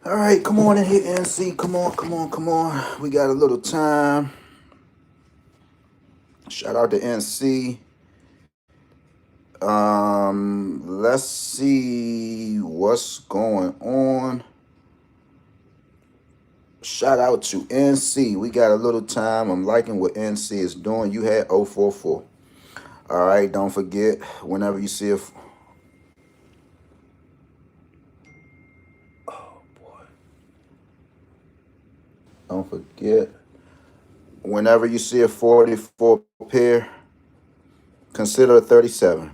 All right, come on in here, NC. Come on, come on, come on. We got a little time. Shout out to NC. Let's see what's going on. Shout out to NC. We got a little time. I'm liking what NC is doing. You had 044. All right, don't forget whenever you see a. Oh boy. Don't forget whenever you see a 44 pair, consider a 37.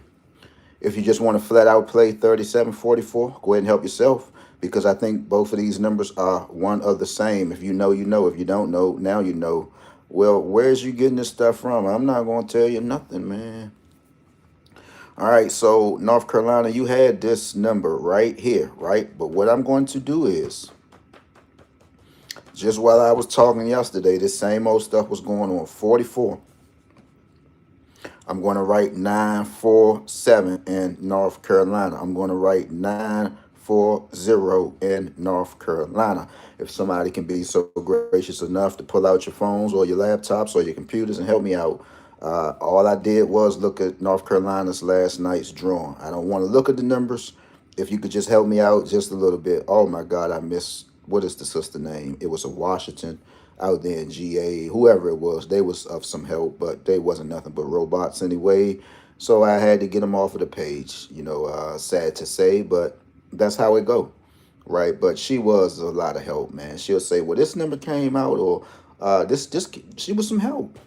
If you just want to flat out play 37-44, go ahead and help yourself because I think both of these numbers are one of the same. If you know, you know. If you don't know, now you know. Well, where's you getting this stuff from? I'm not going to tell you nothing, man. All right, so North Carolina, you had this number right here, right? But what I'm going to do is, just while I was talking yesterday, this same old stuff was going on. 44. I'm going to write 947 in North Carolina. I'm going to write 940 in North Carolina. If somebody can be so gracious enough to pull out your phones or your laptops or your computers and help me out. All I did was look at North Carolina's last night's drawing. I don't want to look at the numbers. If you could just help me out just a little bit. Oh my God, I missed, what is the sister name? It was a Washington out there in GA, whoever it was, they was of some help, but they wasn't nothing but robots anyway. So I had to get them off of the page. Sad to say, but that's how it go, right? But she was a lot of help, man. She'll say, "Well, this number came out," or this." She was some help.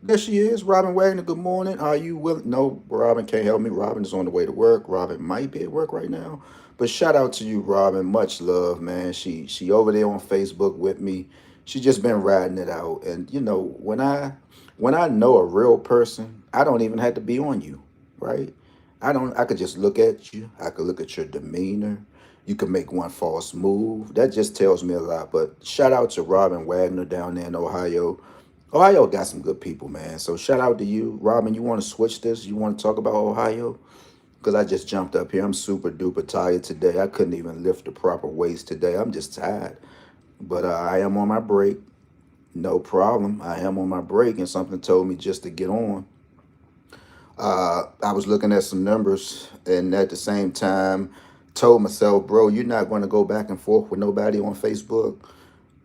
There she is, Robin Wagner. Good morning. Are you willing? No, Robin can't help me. Robin is on the way to work. Robin might be at work right now. But shout out to you, Robin. Much love, man. She over there on Facebook with me. She just been riding it out. And when I know a real person, I don't even have to be on you, right? I could just look at you. I could look at your demeanor. You could make one false move. That just tells me a lot. But shout out to Robin Wagner down there in Ohio. Ohio got some good people, man. So shout out to you, Robin. You want to switch this? You want to talk about Ohio? Because I just jumped up here. I'm super duper tired today. I couldn't even lift the proper weights today. I'm just tired. But I am on my break. No problem. I am on my break, and something told me just to get on. I was looking at some numbers, and at the same time, told myself, bro, you're not going to go back and forth with nobody on Facebook,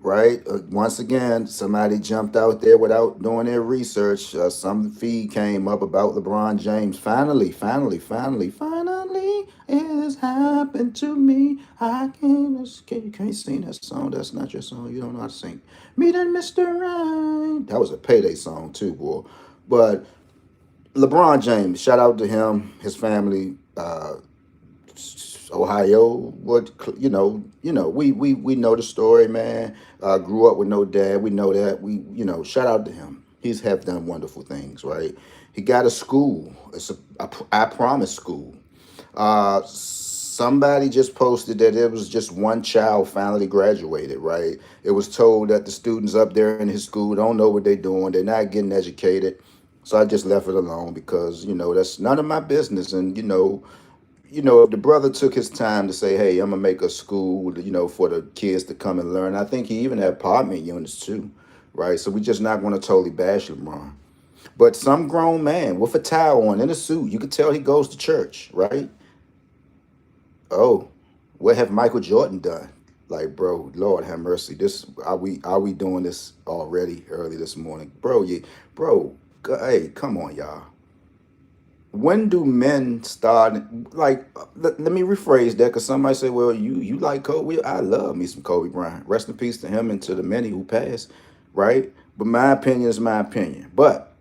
right? Once again, somebody jumped out there without doing their research. Some feed came up about LeBron James. Finally, it has happened to me. I can't escape. You can't sing that song. That's not your song. You don't know how to sing. Meet and Mr. Right. That was a Payday song too, boy. But LeBron James, shout out to him, his family. Ohio. What we know the story, man. Grew up with no dad. We know that. Shout out to him. He's have done wonderful things, right? He got a school. It's a I promise school. Somebody just posted that it was just one child finally graduated, right? It was told that the students up there in his school don't know what they're doing. They're not getting educated. So I just left it alone because that's none of my business. And if the brother took his time to say, "Hey, I'm gonna make a school, for the kids to come and learn," I think he even had apartment units too, right? So we're just not going to totally bash LeBron. But some grown man with a towel on in a suit, you could tell he goes to church, right? Oh, what have Michael Jordan done? Like, bro, Lord have mercy. This are we doing this already early this morning, bro? Bro, hey, come on, y'all. When do men start like let me rephrase that because somebody say, well, you like Kobe. I love me some Kobe Bryant. Rest in peace to him and to the many who passed, right? But my opinion is my opinion. But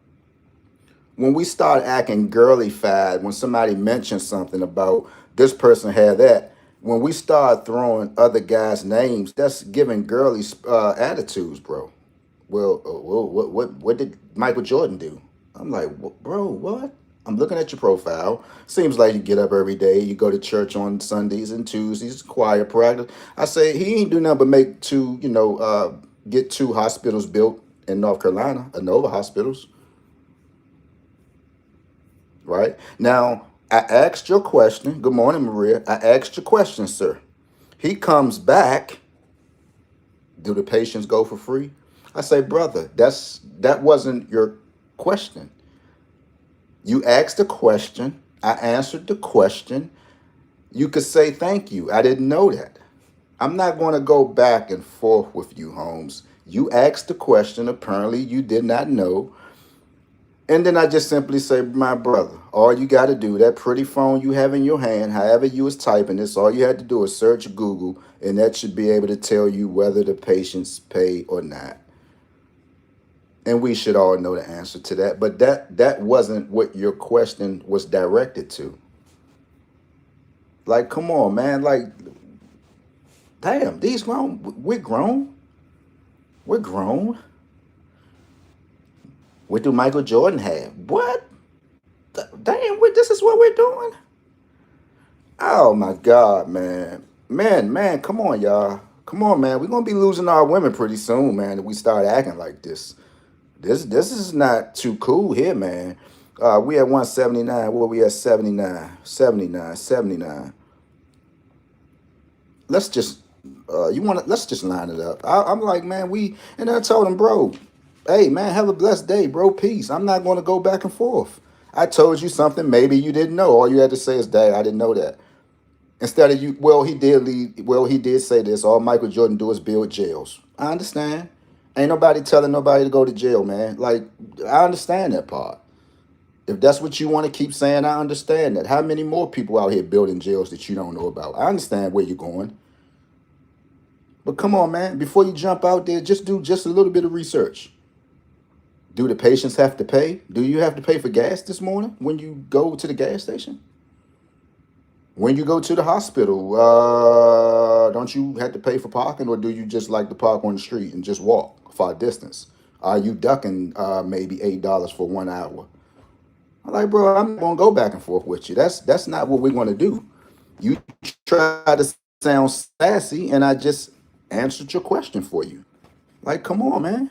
when we start acting girly fad, when somebody mentions something about this person had that, when we start throwing other guys names, that's giving girly attitudes, bro. Well, what did Michael Jordan do? I'm like, bro, what? I'm looking at your profile. Seems like you get up every day. You go to church on Sundays and Tuesdays, choir practice. I say he ain't do nothing but make get two hospitals built in North Carolina, Inova hospitals, right? Now, I asked your question. Good morning, Maria. I asked your question, sir. He comes back. Do the patients go for free? I say, brother, that wasn't your question. You asked a question. I answered the question. You could say thank you. I didn't know that. I'm not going to go back and forth with you, Holmes. You asked the question. Apparently, you did not know. And then I just simply say, my brother, all you got to do, that pretty phone you have in your hand, however you was typing this, all you had to do is search Google, and that should be able to tell you whether the patients pay or not. And we should all know the answer to that. But that wasn't what your question was directed to. Like, come on, man. Like, damn, these grown, we're grown. We're grown. What do Michael Jordan have? What? Damn, this is what we're doing? Oh my God, man. Man, come on, y'all. Come on, man. We're gonna be losing our women pretty soon, man, if we start acting like this. This is not too cool here, man. We at 179. What we at 79, 79, 79. Let's just let's just line it up. I'm like, man, and I told him, bro, hey man, have a blessed day, bro. Peace. I'm not gonna go back and forth. I told you something maybe you didn't know. All you had to say is, Dad, I didn't know that. Instead of you, well, he did lead. Well, he did say this. All Michael Jordan do is build jails. I understand. Ain't nobody telling nobody to go to jail, man. Like, I understand that part. If that's what you want to keep saying, I understand that. How many more people out here building jails that you don't know about? I understand where you're going. But come on, man. Before you jump out there, just do just a little bit of research. Do the patients have to pay? Do you have to pay for gas this morning when you go to the gas station? When you go to the hospital, don't you have to pay for parking, or do you just like to park on the street and just walk far distance? Are you ducking maybe $8 for 1 hour? I'm like, bro, I'm gonna go back and forth with you. That's not what we're gonna do. You try to sound sassy, and I just answered your question for you. Like, come on, man.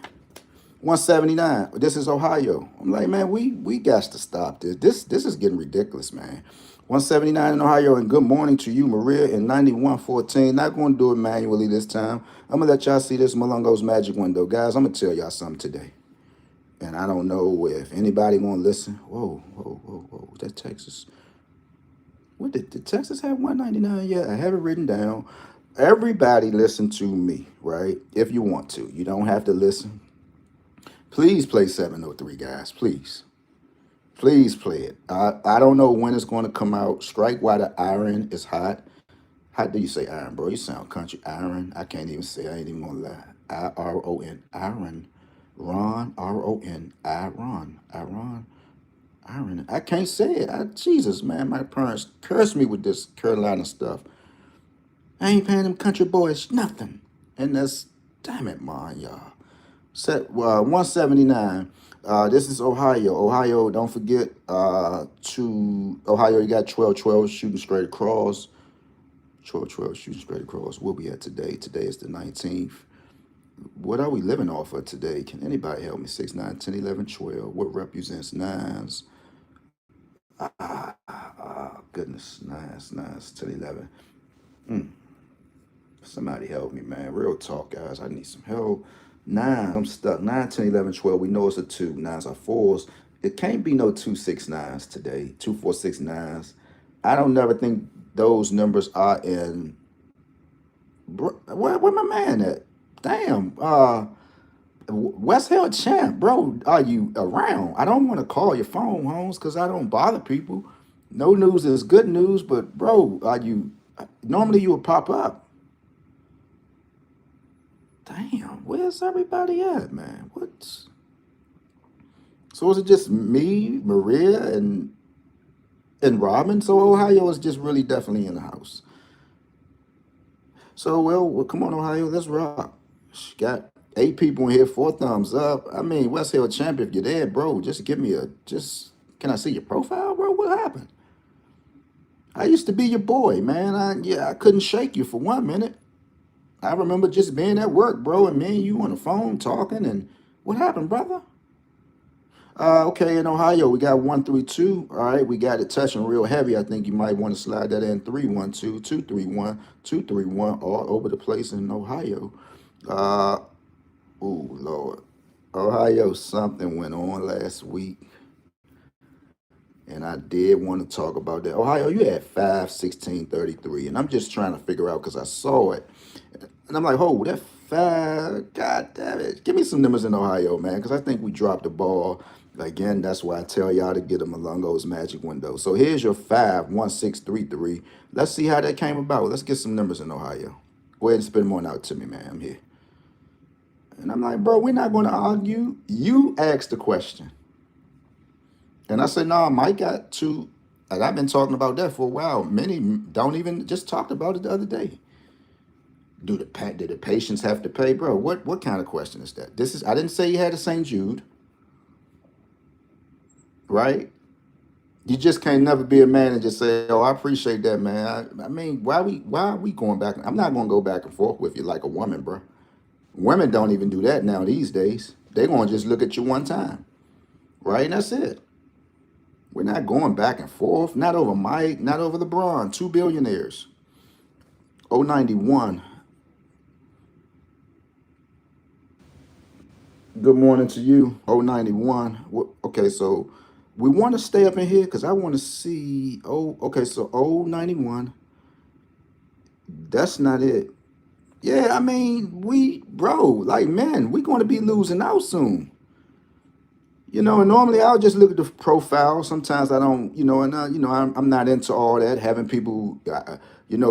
179. This is Ohio. I'm like, man, we got to stop this. This is getting ridiculous, man. 179 in Ohio, and good morning to you, Maria, in 9114. Not going to do it manually this time. I'm going to let y'all see this Malungo's magic window. Guys, I'm going to tell y'all something today. And I don't know if anybody going to listen. Whoa. That Texas. What did Texas have 199? Yeah, I have it written down. Everybody listen to me, right? If you want to. You don't have to listen. Please play 703, guys. Please. Please play it. I don't know when it's going to come out. Strike while the iron is hot. How do you say iron, bro? You sound country. Iron. I can't even say. I ain't even going to lie. IRON. Iron. Ron. RON. Iron. Iron. Iron. I can't say it. Jesus, man. My parents cursed me with this Carolina stuff. I ain't paying them country boys nothing. And that's, damn it, man, y'all. Set 179. This is Ohio. Ohio, don't forget to Ohio, you got 12-12 shooting straight across. 12-12 shooting straight across. Where we at today? Today is the 19th. What are we living off of today? Can anybody help me? 6, 9, 10, 11, 12. What represents nines? Goodness. Nines, 10, 11. Somebody help me, man. Real talk, guys. I need some help. 9, I'm stuck. 9, 10, 11, 12. We know it's a 2. 9s are 4s. It can't be no 2, 6, 9s today. 2, 4, 6, 9s. I don't never think those numbers are in. Where my man at? Damn. West Hill Champ, bro. Are you around? I don't want to call your phone, Holmes, because I don't bother people. No news is good news, but bro, are you? Normally you would pop up. Damn, where's everybody at, man? What's so is it just me, Maria, and Robin? So Ohio is just really definitely in the house. So well come on, Ohio, let's rock. Got 8 people in here, 4 thumbs up. I mean, West Hill Champ, if you're there, bro, just give me can I see your profile, bro? What happened? I used to be your boy, man. I couldn't shake you for 1 minute. I remember just being at work, bro, and me and you on the phone talking. And what happened, brother? Okay, in Ohio, we got 132. All right, we got it touching real heavy. I think you might want to slide that in 312, 231, 231, all over the place in Ohio. Uh, oh Lord, Ohio, something went on last week, and I did want to talk about that. Ohio, you had 5-16-33, and I'm just trying to figure out because I saw it, and I'm like, oh, that five, God damn it, give me some numbers in Ohio, man, because I think we dropped the ball. Again, that's why I tell y'all to get a Malungo's magic window. So here's your 5-16-33. Let's see how that came about. Let's get some numbers in Ohio. Go ahead and spit them on out to me, man. I'm here. And I'm like, bro, we're not going to argue. You asked the question. And I said, nah, Mike got two. And I've been talking about that for a while. Many don't even just talked about it the other day. Do the patients have to pay, bro? What kind of question is that? This is I didn't say you had a St. Jude, right? You just can't never be a man and just say, "Oh, I appreciate that, man." I mean, why are we going back? I'm not gonna go back and forth with you like a woman, bro. Women don't even do that now these days. They're gonna just look at you one time, right? And that's it. We're not going back and forth. Not over Mike, not over LeBron. Two billionaires. 091. Good morning to you. 091. Okay, so we want to stay up in here because I want to see. Oh, okay, so 091. That's not it. Yeah, I mean, bro, like, man, we going to be losing out soon. And normally I'll just look at the profile. Sometimes I don't, I'm not into all that. Having people,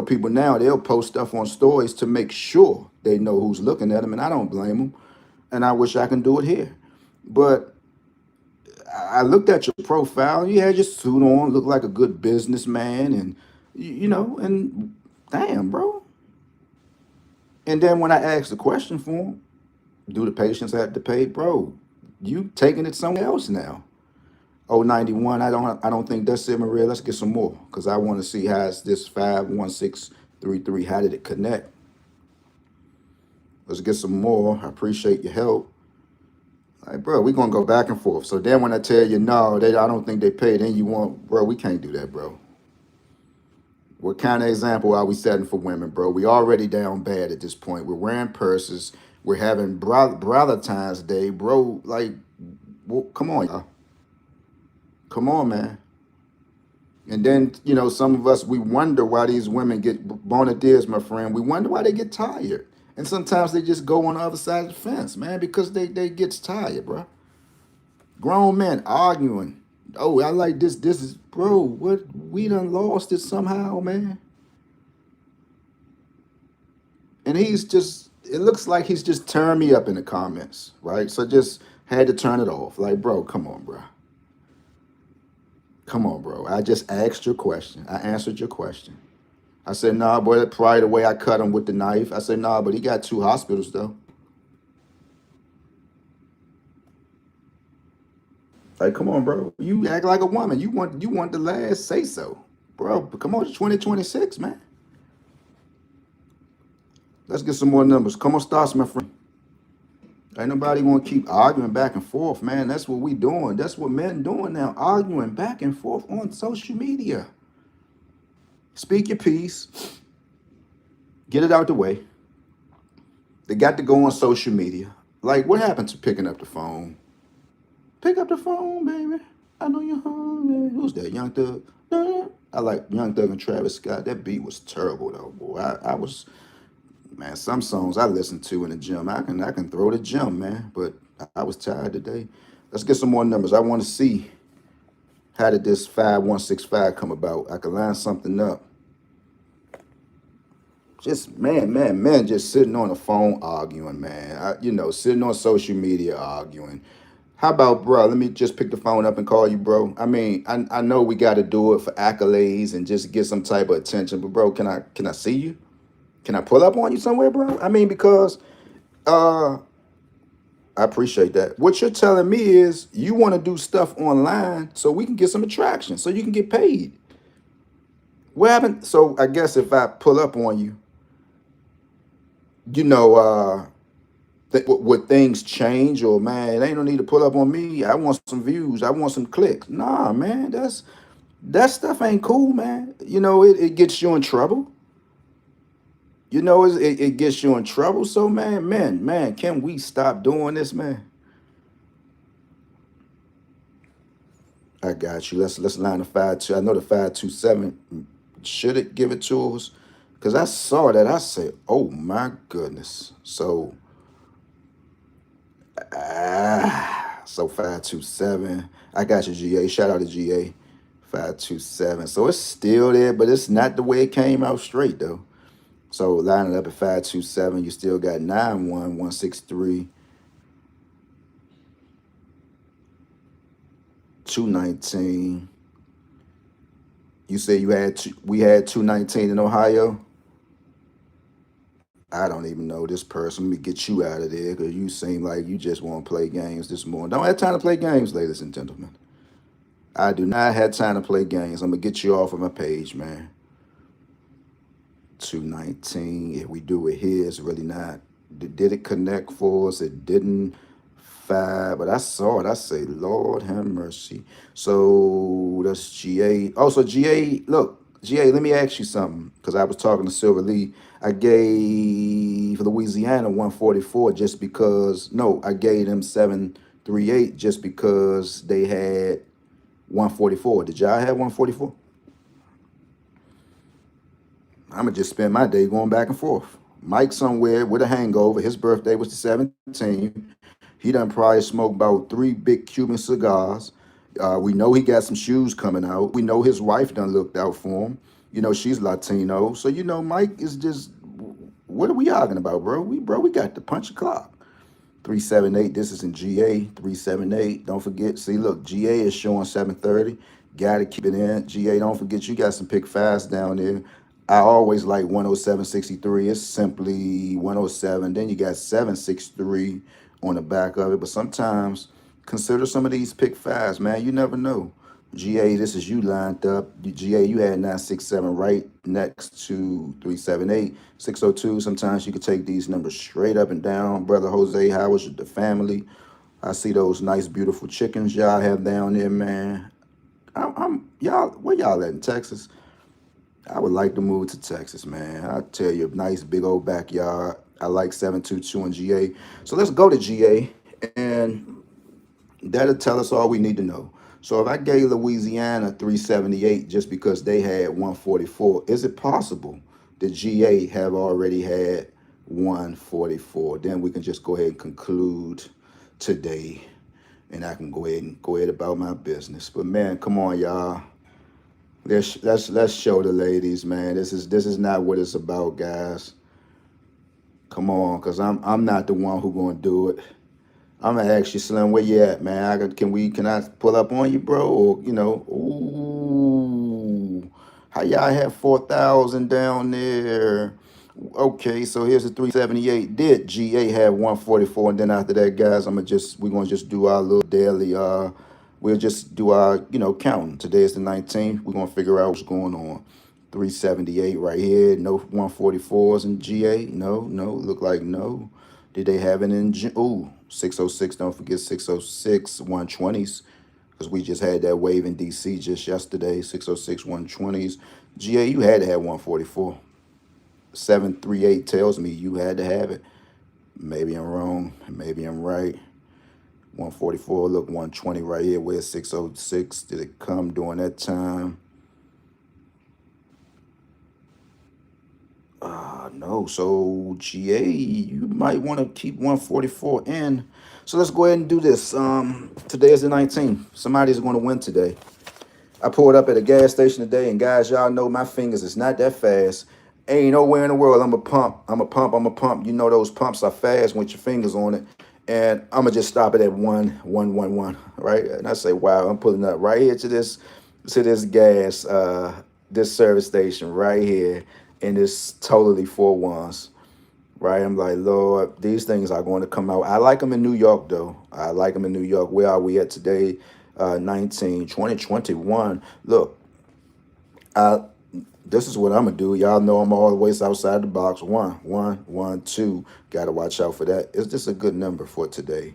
people now, they'll post stuff on stories to make sure they know who's looking at them, and I don't blame them. And I wish I can do it here. But I looked at your profile. You had your suit on, looked like a good businessman, and, and damn, bro. And then when I asked the question for him, do the patients have to pay, bro? You taking it somewhere else now. 091. I don't think that's it, Maria. Let's get some more because I want to see how it's this 5-16-33. How did it connect? Let's get some more. I appreciate your help. Like, bro, we're gonna go back and forth. So then when I tell you no, I don't think they pay, then you want, bro, we can't do that, bro. What kind of example are we setting for women, bro? We already down bad at this point. We're wearing purses. We're having Valentine's Day, bro. Like, well, come on, y'all. Come on, man. And then, some of us, we wonder why these women get bonadiers, my friend. We wonder why they get tired. And sometimes they just go on the other side of the fence, man, because they gets tired, bro. Grown men arguing. Oh, I like this. This is, bro, what? We done lost it somehow, man. And it looks like he's just tearing me up in the comments, right? So just had to turn it off. Like, bro, come on, bro. Come on, bro. I just asked your question. I answered your question. I said, nah, boy, that's probably the way I cut him with the knife. I said, nah, but he got 2 hospitals, though. Like, come on, bro. You act like a woman. You want the last say so. Bro, come on, it's 2026, man. Let's get some more numbers. Come on, stars, my friend. Ain't nobody gonna keep arguing back and forth, man. That's what we doing. That's what men doing now, arguing back and forth on social media. Speak your piece. Get it out the way. They got to go on social media. Like, what happened to picking up the phone? Pick up the phone, baby. I know you're hungry. Who's that? Young Thug? I like Young Thug and Travis Scott. That beat was terrible though, boy. I was, man. Some songs I listen to in the gym, I can throw the gym, man. But I was tired today. Let's get some more numbers. I want to see how did this 5165 come about. I can line something up. Just man, just sitting on the phone arguing, man. Sitting on social media arguing. How about, bro? Let me just pick the phone up and call you, bro. I mean, I know we got to do it for accolades and just get some type of attention, but bro, can I see you? Can I pull up on you somewhere, bro? I mean, because I appreciate that. What you're telling me is you want to do stuff online so we can get some attraction, so you can get paid. What happened? So I guess if I pull up on you, you know, would things change, or man, ain't no need to pull up on me. I want some views. I want some clicks. Nah, man, that stuff ain't cool, man. It gets you in trouble. You know, it gets you in trouble. So, man, can we stop doing this, man? I got you. Let's line the 5-2. I know the 527. Should it give it to us? Because I saw that. I said, oh my goodness. So, so 527. I got you, GA. Shout out to GA. 527. So it's still there, but it's not the way it came out straight though. So line it up at 527. You still got 91163, 219. You said we had 219 in Ohio. I don't even know this person. Let me get you out of there because you seem like you just want to play games this morning. Don't have time to play games, ladies and gentlemen. I do not have time to play games. I'm gonna get you off of my page, man. 219. If we do it here, it's really not. Did it connect for us? It didn't. Five, but I saw it. I say, Lord have mercy. So that's GA. Oh, so GA, look, GA, let me ask you something. Because I was talking to Silver Lee. I gave Louisiana 144 just because, no, I gave them 738 just because they had 144. Did y'all have 144? I'm gonna just spend my day going back and forth. Mike somewhere with a hangover. His birthday was the 17th. He done probably smoked about 3 big Cuban cigars. We know he got some shoes coming out. We know his wife done looked out for him. You know she's Latino, so you know Mike is just. What are we arguing about, bro? We got to punch a clock. 378. This is in GA. 378. Don't forget. See, look, GA is showing 730. Got to keep it in. GA. Don't forget, you got some pick fives down there. I always like 107.63. It's simply 107. Then you got 763 on the back of it. But sometimes consider some of these pick fives, man. You never know. GA, this is you lined up. GA, you had 967 right next to 378. 602. Sometimes you could take these numbers straight up and down. Brother Jose, how was the family? I see those nice, beautiful chickens y'all have down there, man. I'm y'all, where y'all at in Texas? I would like to move to Texas, man. I tell you, nice big old backyard. I like 722 and GA. So let's go to GA, and that'll tell us all we need to know. So if I gave Louisiana 378 just because they had 144, is it possible that GA have already had 144? Then we can just go ahead and conclude today, and I can go ahead about my business. But man, come on, y'all. Let's show the ladies, man. This is not what it's about, guys. Come on, cause I'm not the one who gonna do it. I'm gonna ask you, Slim, where you at, man? Can I pull up on you, bro? Or ooh, how y'all have 4,000 down there? Okay, so here's the 378. Did GA have 144? And then after that, guys, we're gonna just do our little daily. We'll just do our counting. Today is the 19th. We're gonna figure out what's going on. 378 right here. No 144s in GA. No. Look like no. Did they have it in? Ooh, 606. Don't forget 606 120s because we just had that wave in DC just yesterday. 606 120s. GA, you had to have 144. 738 tells me you had to have it. Maybe I'm wrong. Maybe I'm right. 144. Look, 120 right here. Where's 606? Did it come during that time? No. So GA, you might want to keep 144 in. So let's go ahead and do this. Today is the 19th. Somebody's going to win today. I pulled up at a gas station today, and guys, y'all know my fingers is not that fast. Ain't nowhere in the world I'm a pump. I'm a pump. I'm a pump. You know those pumps are fast with your fingers on it. And I'm gonna just stop it at 111, right? And I say, wow, I'm pulling up right here to this gas, this service station right here, and it's totally 4 ones, right? I'm like, Lord, these things are going to come out. I like them in New York, though. I like them in New York. Where are we at today? 2021. Look, I this is what I'm gonna do. Y'all know I'm always outside the box. 1, 1, 1, 2. Gotta watch out for that. Is this a good number for today?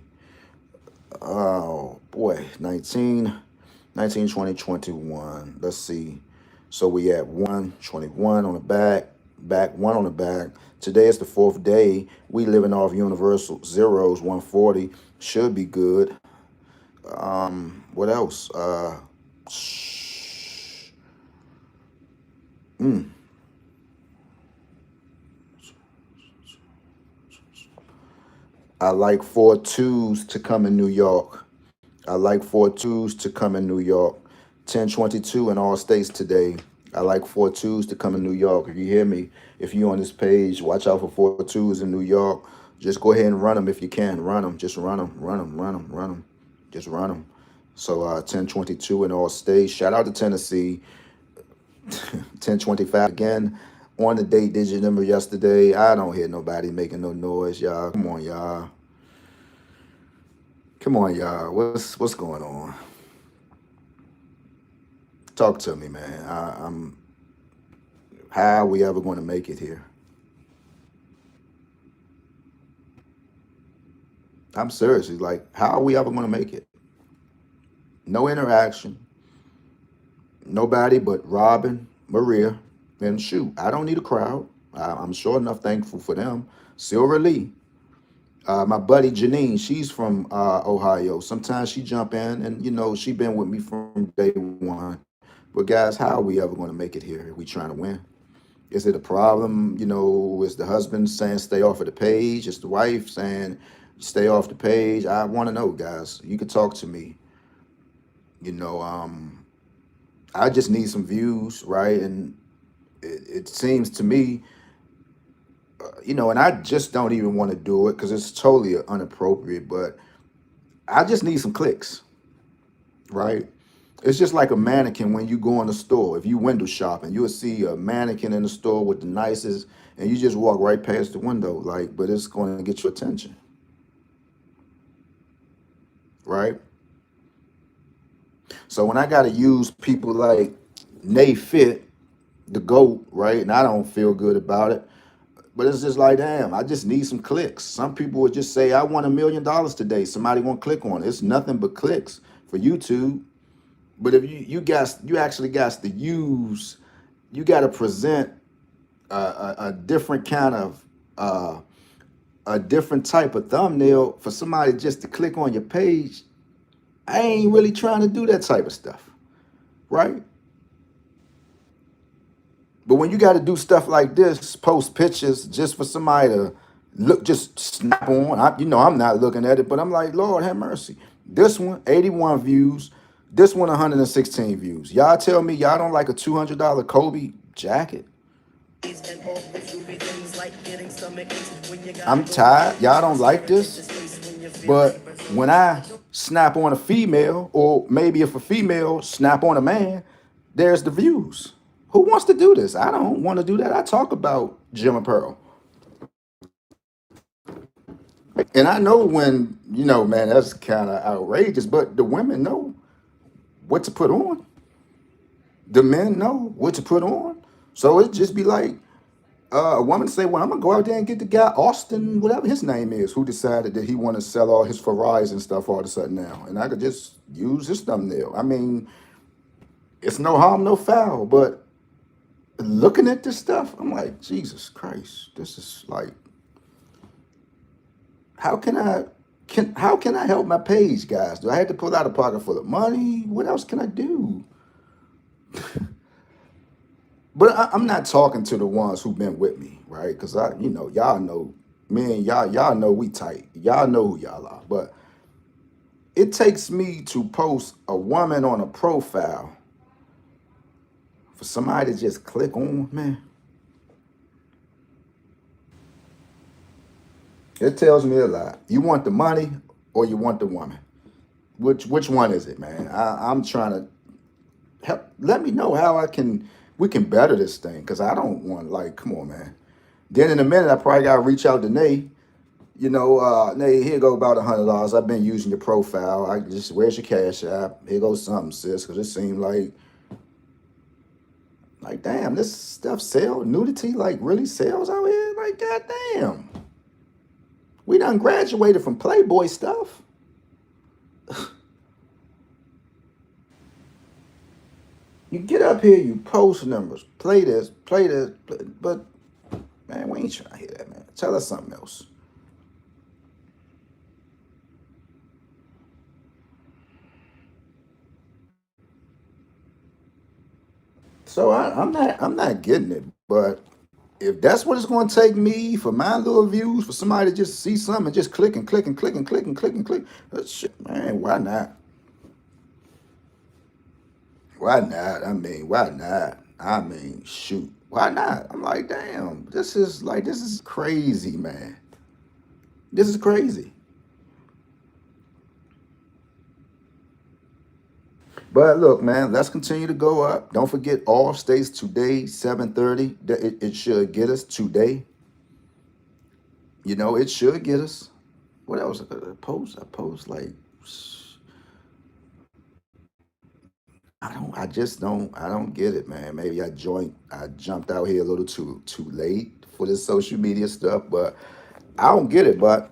Oh boy, 19, 20, 21. Let's see. So we at 121 on the back. back, one on the back. Today is the fourth day. We living off universal zeros, 140. Should be good. What else? Mm, I like 4 2s to come in New York. I like 4 2s to come in New York. 1022 in all states today. I like 4 2s to come in New York. If you hear me, if you on this page, watch out for 4 2s in New York. Just go ahead and run them if you can. Run them. Just run them. Run them. Run them. Run them. Just run them. So 1022 in all states. Shout out to Tennessee. 1025 again on the date digit number yesterday. I don't hear nobody making no noise, y'all. Come on, y'all. Come on, y'all. What's going on? Talk to me, man. I'm. How are we ever going to make it here? I'm seriously like, how are we ever going to make it? No interaction. Nobody but Robin, Maria, and shoot. I don't need a crowd. I'm sure enough thankful for them. Silver Lee, my buddy Janine, she's from Ohio. Sometimes she jump in, and she been with me from day one. But guys, how are we ever going to make it here? Are we trying to win? Is it a problem? Is the husband saying stay off of the page? Is the wife saying stay off the page? I want to know, guys. You could talk to me. You know, I just need some views, right? And it seems to me, and I just don't even want to do it because it's totally inappropriate, but I just need some clicks, right? It's just like a mannequin when you go in the store. If you window shopping, you'll see a mannequin in the store with the nicest, and you just walk right past the window, like, but it's going to get your attention, right? So when I got to use people like Nay Fit, the GOAT, right, and I don't feel good about it, but it's just like, damn, I just need some clicks. Some people would just say, I want $1 million today. Somebody won't click on it. It's nothing but clicks for YouTube. But if you actually got to use, you got to present a different kind of a different type of thumbnail for somebody just to click on your page. I ain't really trying to do that type of stuff, right? But when you got to do stuff like this, post pictures just for somebody to look, just snap on. I'm not looking at it, but I'm like, Lord have mercy. This one, 81 views. This one, 116 views. Y'all tell me y'all don't like a $200 Kobe jacket? I'm tired. Y'all don't like this? But when I snap on a female, or maybe if a female snap on a man, there's the views. Who wants to do this? I don't want to do that. I talk about Jim and Pearl. And I know when, man, that's kind of outrageous, but the women know what to put on. The men know what to put on. So it just be like a woman say, well, I'm going to go out there and get the guy, Austin, whatever his name is, who decided that he want to sell all his Ferraris and stuff all of a sudden now. And I could just use his thumbnail. I mean, it's no harm, no foul, but looking at this stuff, I'm like, Jesus Christ, this is like, how can I help my page, guys? Do I have to pull out a pocket full of money? What else can I do? But I'm not talking to the ones who've been with me, right? Because y'all know me and y'all know we tight. Y'all know who y'all are. But it takes me to post a woman on a profile for somebody to just click on, man. It tells me a lot. You want the money or you want the woman? Which one is it, man? I'm trying to help. Let me know how we can better this thing, because I don't want, like, come on, man. Then in a minute, I probably gotta reach out to Nay. Nay, here go about $100. I've been using your profile. Where's your cash app? Here goes something, sis, because it seemed like, damn, this stuff sell nudity, like really sells out here. Like, goddamn, we done graduated from Playboy stuff. You get up here, you post numbers, play this, but Man, we ain't trying to hear that, man. Tell us something else. So I'm not getting it, but if that's what it's going to take me for my little views, for somebody to just see something and just click and click and click and click and click and click, shit, man, why not? Why not? I mean, why not? I mean, shoot, why not? I'm like, damn, this is crazy, man. This is crazy. But look, man, let's continue to go up. Don't forget all states today, 7:30. It should get us today. You know, it should get us. What else? I post like I don't get it, man. Maybe I jumped out here a little too late for this social media stuff, but I don't get it. But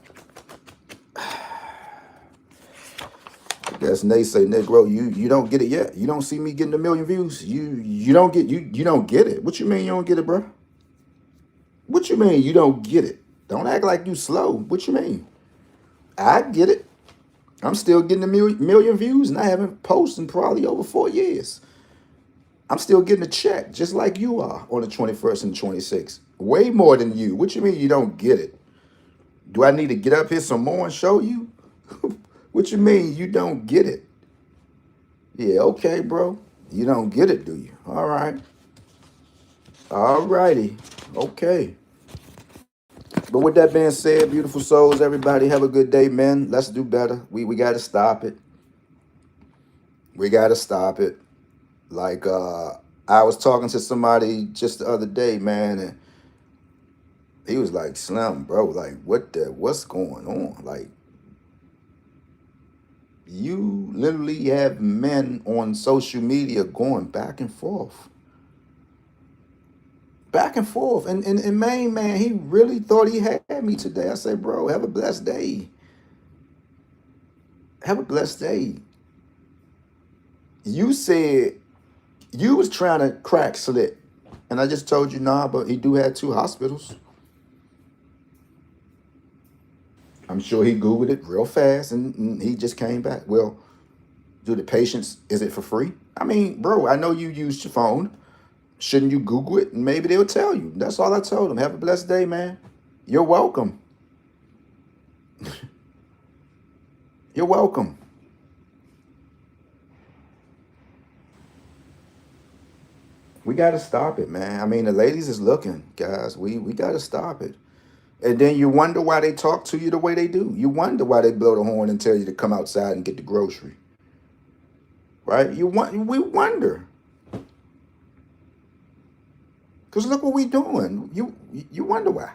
I guess Nate say, Negro, you don't get it yet. You don't see me getting a million views. You don't get it. What you mean you don't get it, bro? What you mean you don't get it? Don't act like you slow. What you mean? I get it. I'm still getting a million views, and I haven't posted in probably over 4 years. I'm still getting a check, just like you are on the 21st and 26th. Way more than you. What you mean you don't get it? Do I need to get up here some more and show you? What you mean you don't get it? Yeah, okay, bro. You don't get it, do you? All right. All righty. Okay. But with that being said, beautiful souls, everybody have a good day, man. Let's do better. We got to stop it. We got to stop it. Like I was talking to somebody just the other day, man, and he was like, Slim, bro, like what's going on? Like you literally have men on social media going back and forth. Back and forth. And main man, he really thought he had me today. I said, bro, have a blessed day. Have a blessed day. You said you was trying to crack Slick. And I just told you, nah, but he do have 2 hospitals. I'm sure he Googled it real fast and he just came back. Well, do the patients, is it for free? I mean, bro, I know you used your phone. Shouldn't you Google it? And maybe they'll tell you. That's all I told him. Have a blessed day, man. You're welcome. You're welcome. We got to stop it, man. I mean, the ladies is looking, guys. We got to stop it. And then you wonder why they talk to you the way they do. You wonder why they blow the horn and tell you to come outside and get the grocery. Right? We wonder. Because look what we doing. You wonder why.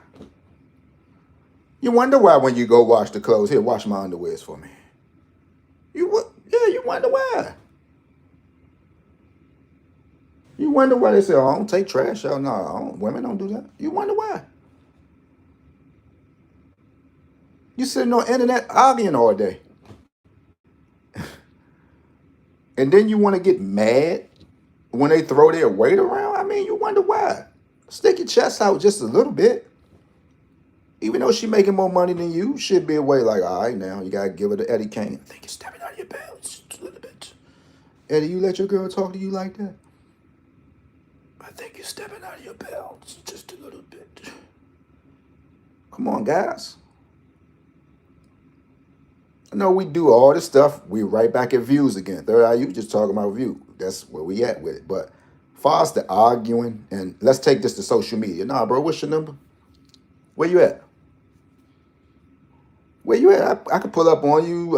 You wonder why when you go wash the clothes. Here, wash my underwears for me. You wonder why. You wonder why they say, oh, I don't take trash out. No, women don't do that. You wonder why. You sitting on the internet arguing all day. And then you want to get mad when they throw their weight around? I mean, you wonder why. Stick your chest out just a little bit. Even though she making more money than you, should be a way like, all right, now you got to give her to Eddie Kane. I think you're stepping out of your belt just a little bit. Eddie, you let your girl talk to you like that? I think you're stepping out of your belt just a little bit. Come on, guys. I know we do all this stuff. We right back at views again. Third Eye, you just talking about view. That's where we at with it. But far as the arguing, and let's take this to social media. Nah, bro, what's your number? Where you at? Where you at? I could pull up on you.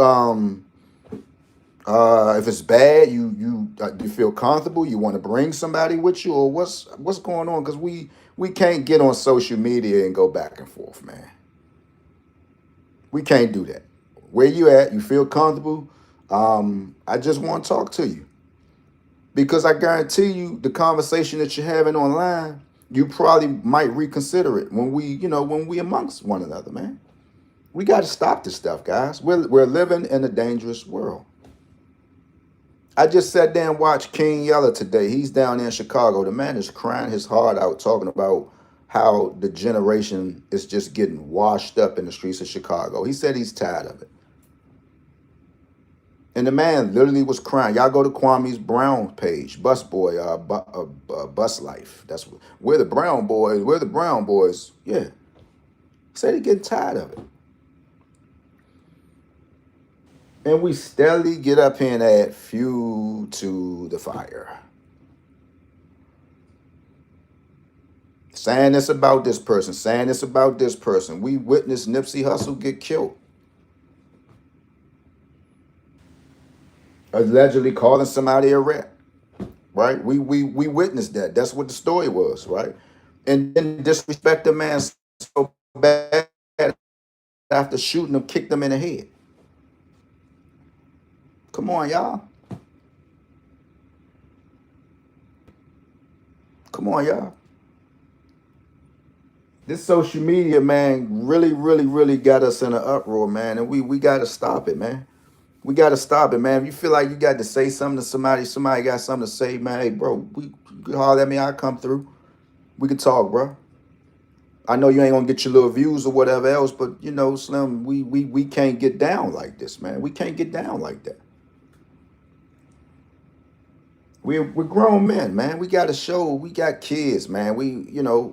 If it's bad, do you feel comfortable? You want to bring somebody with you, or what's going on? Because we can't get on social media and go back and forth, man. We can't do that. Where you at? You feel comfortable? I just want to talk to you because I guarantee you the conversation that you're having online, you probably might reconsider it when we amongst one another, man. We got to stop this stuff, guys. We're living in a dangerous world. I just sat there and watched King Yeller today. He's down there in Chicago. The man is crying his heart out, talking about how the generation is just getting washed up in the streets of Chicago. He said he's tired of it. And the man literally was crying. Y'all go to Kwame's Brown page, Bus Boy, Bus Life. That's we're the Brown boys. We're the Brown boys. Yeah, he said he getting tired of it. And we steadily get up here and add fuel to the fire. Saying this about this person, saying this about this person. We witnessed Nipsey Hussle get killed. Allegedly calling somebody a rat. Right? We witnessed that. That's what the story was, right? And then disrespect the man so bad after shooting him, kicked him in the head. Come on, y'all. Come on, y'all. This social media, man, really got us in an uproar, man. And we got to stop it, man. We got to stop it, man. If you feel like you got to say something to somebody got something to say, man, hey, bro, you holler at me, I'll come through. We can talk, bro. I know you ain't gonna get your little views or whatever else, but you know, Slim, we can't get down like this, man. We can't get down like that. We're grown men, man. We got to show. We got kids, man.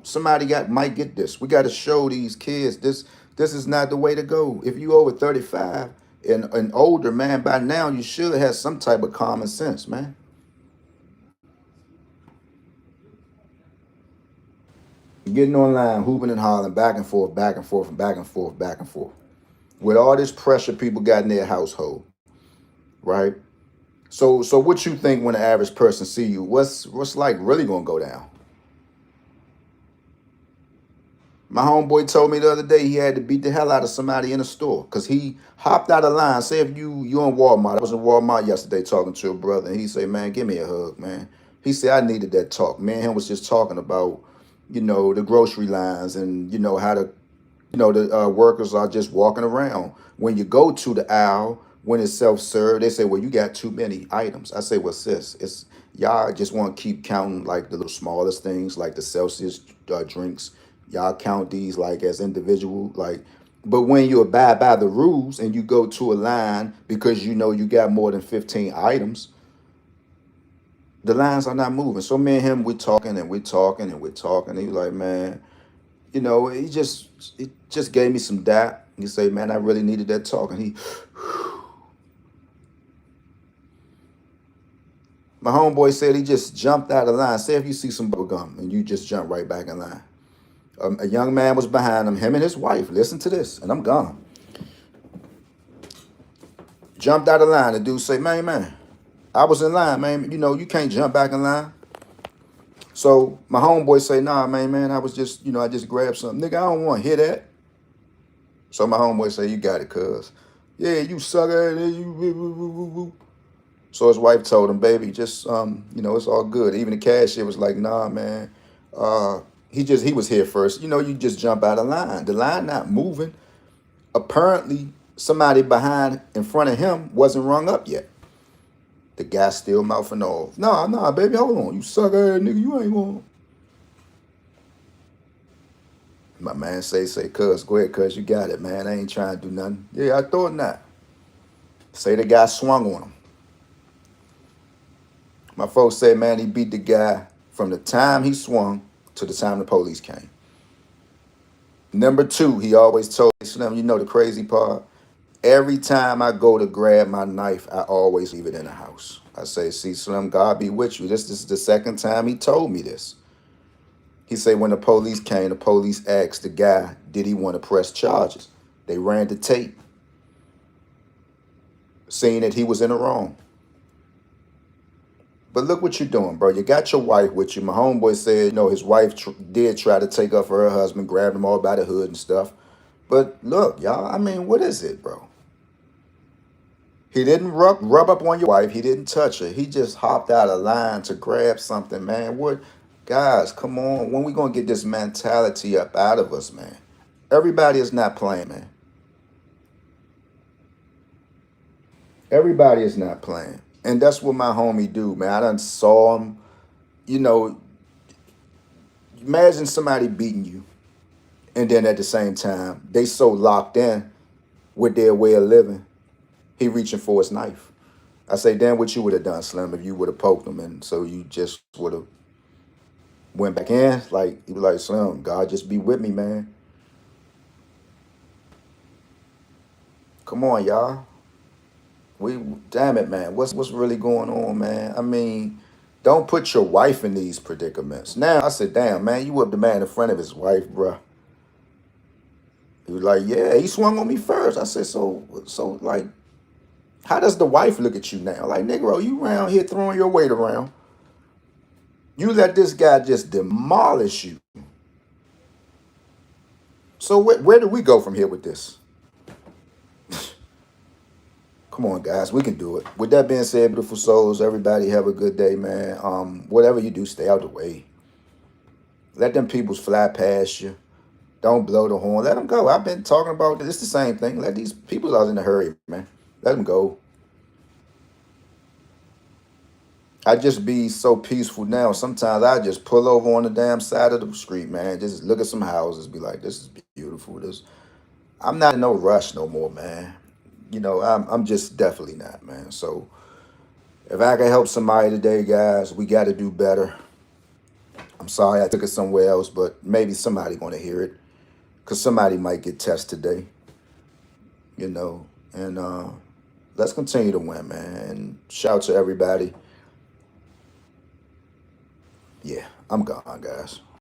Somebody might get this. We got to show these kids this is not the way to go. If you over 35 and older, man, by now you should have some type of common sense, man. Getting online, hooping and hollering, back and forth, back and forth, and back and forth, back and forth. With all this pressure people got in their household, right? So what you think when the average person see you? What's like really gonna go down? My homeboy told me the other day he had to beat the hell out of somebody in a store because he hopped out of line. Say if you in Walmart. I was in Walmart yesterday talking to a brother, and he said, "Man, give me a hug, man." He said I needed that talk. Me and him was just talking about, the grocery lines and how the workers are just walking around. When you go to the aisle, when it's self-serve, they say, well, you got too many items. I say, well, sis, it's y'all just want to keep counting like the little smallest things, like the Celsius drinks. Y'all count these like as individual, like, but when you abide by the rules and you go to a line because you know you got more than 15 items, the lines are not moving. So me and him, we're talking and we're talking and we're talking. He was like, man, he just gave me some dap. He say, man, I really needed that talk. And my homeboy said he just jumped out of line. Say if you see some bubble gum and you just jump right back in line. A young man was behind him and his wife. Listen to this, and I'm gone. Jumped out of line. The dude say, man, I was in line, man. You can't jump back in line. So my homeboy say, nah, man, I was just, I just grabbed something. Nigga, I don't want to hear that. So my homeboy say, you got it, cuz. Yeah, you sucker. So his wife told him, baby, just, it's all good. Even the cashier was like, nah, man. He was here first. You just jump out of line. The line not moving. Apparently, somebody behind in front of him wasn't rung up yet. The guy still mouthing off. Nah, baby, hold on. You sucker, nigga. You ain't going. My man say, cuz, go ahead, cuz, you got it, man. I ain't trying to do nothing. Yeah, I thought not. Say the guy swung on him. My folks say, man, he beat the guy from the time he swung to the time the police came. Number two, he always told me, Slim, the crazy part? Every time I go to grab my knife, I always leave it in the house. I say, see, Slim, God be with you. This is the second time he told me this. He said when the police came, the police asked the guy, did he want to press charges? They ran the tape, seeing that he was in the wrong. But look what you're doing, bro. You got your wife with you. My homeboy said, his wife did try to take up for her husband, grabbed him all by the hood and stuff. But look, y'all, I mean, what is it, bro? He didn't rub up on your wife. He didn't touch her. He just hopped out of line to grab something, man. What, guys, come on. When we going to get this mentality up out of us, man? Everybody is not playing, man. Everybody is not playing. And that's what my homie do, man. I done saw him, you know, Imagine somebody beating you, and then at the same time, they so locked in with their way of living, he reaching for his knife. I say, damn, what you would have done, Slim, if you would have poked him, and so you just would have went back in. Like he was like, Slim, God just be with me, man. Come on, y'all. We damn it, man. What's really going on, man? I mean, don't put your wife in these predicaments. Now I said, damn, man, you whipped the man in front of his wife, bruh. He was like, yeah, he swung on me first. I said, so like, how does the wife look at you now? Like, Negro, you around here throwing your weight around. You let this guy just demolish you. So where do we go from here with this? Come on, guys, we can do it. With that being said, beautiful souls, everybody have a good day, man. Whatever you do, stay out the way. Let them peoples fly past you. Don't blow the horn. Let them go. I've been talking about this. It's the same thing. Let these people out in a hurry, man. Let them go. I just be so peaceful now. Sometimes I just pull over on the damn side of the street, man. Just look at some houses, be like, this is beautiful. This I'm not in no rush no more, man. I'm just definitely not, man. So if I can help somebody today, guys, we got to do better. I'm sorry I took it somewhere else, but maybe somebody gonna hear it, cause somebody might get tested today, you know. And let's continue to win, man. And shout to everybody. Yeah, I'm gone, guys.